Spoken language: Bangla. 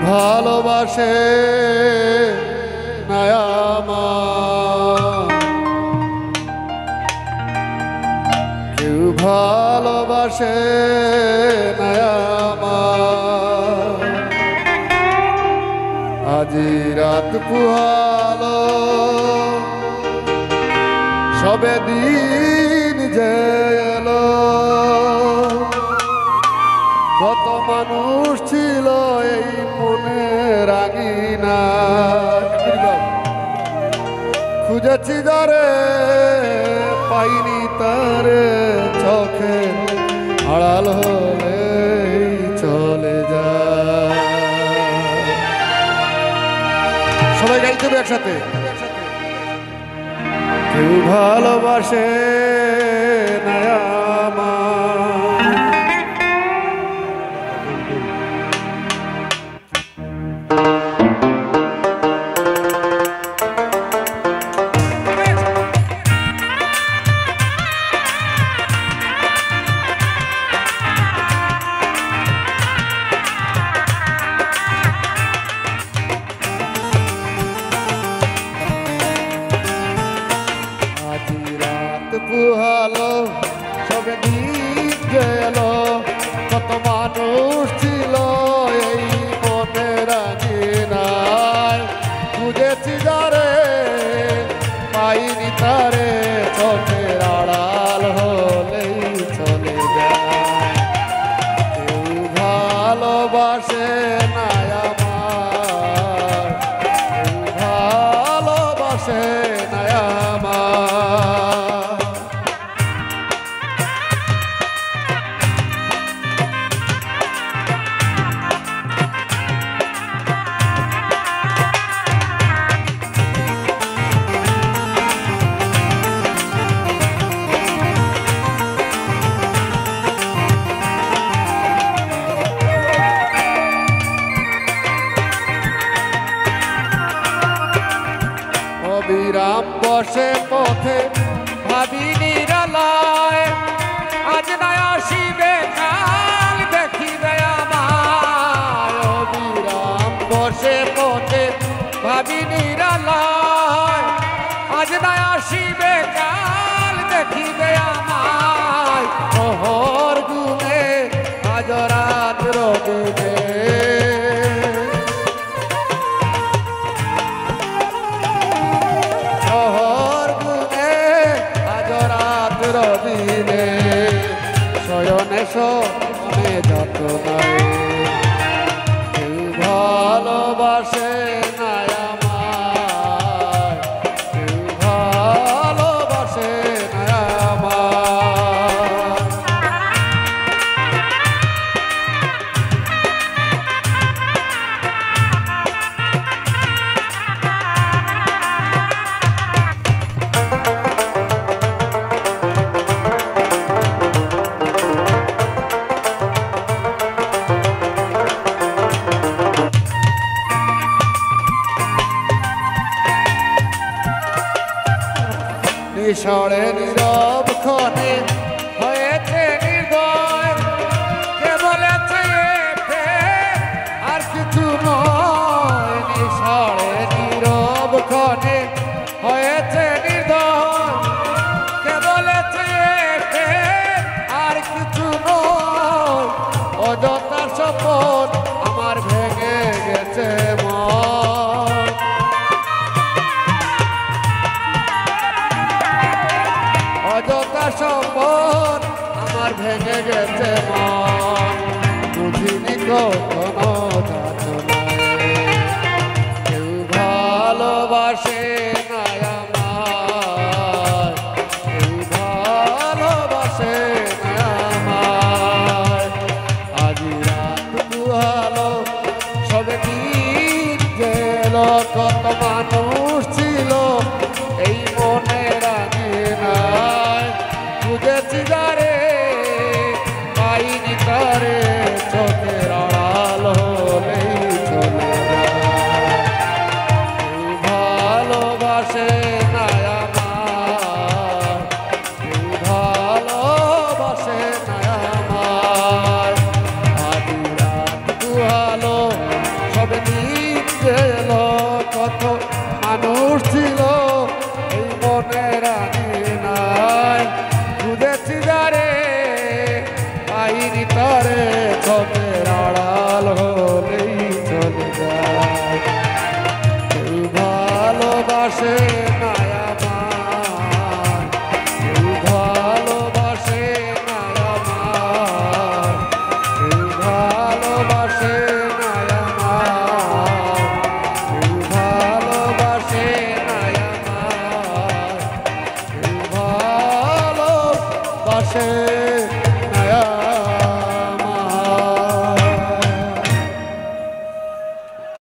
ভালোবাসে না আমায়, কেউ ভালোবাসে না আমায়। আজি রাত পুহালো সবে দিন যে এলো, কত মানুষ ছিল এই মনে রাঙিনা, খুঁজেছি যারে পাইনি তারে, চোখে আড়াল হলে চলে যায়। সবাই গাইতে হবে একসাথে। কেউ ভালোবাসে না আমায়, পুহালো সবে দিন গেল, কত মানুষ ছিল এই মনে রাঙিনায়, খুঁজেছি যারে পাইনি তারে, চোখের আড়াল হলেই চলে যায়। কেউ ভালোবাসে না আমায়, কেউ ভালোবাসে না আমায়। অবিরাম বসে পথে ভাবি নিরালায়, আজ না আসিবে কাল দেখিবে আমায়। অবিরাম বসে পথে ভাবি নিরালায়, আজ না আসিবে কাল দেখিবে আমায়। প্রহর গুনে আজ রাত রবিবে, রবিনে শয়নে শোনে যত নাই। কেউ ভালোবাসে না আমায়, কেউ ভালোবাসে না আমায়। নিঃস্বরে নীরব ক্ষণে হয়েছে হৃদয়, কে বলেছে আর কিছু নয়। নিঃস্বরে নীরব ক্ষণে হয়েছে হৃদয়, কে বলেছে আর কিছু নয়। অযথা শপথ আমার ভেঙে গেছে মন, অযথা শপথ আমার ভেঙে গেছে মন। বুঝিনি কখনো যাতনায়, কেউ ভালোবাসে না আমায়, কেউ ভালোবাসে না আমায়। আজ রাত পুহালো সবে দিন গেল, কত মানুষ ছিল এই মনে রাঙিনায়, খুঁজেছি যারে পাইনি তারে, চোখের আড়াল ভালোবাসে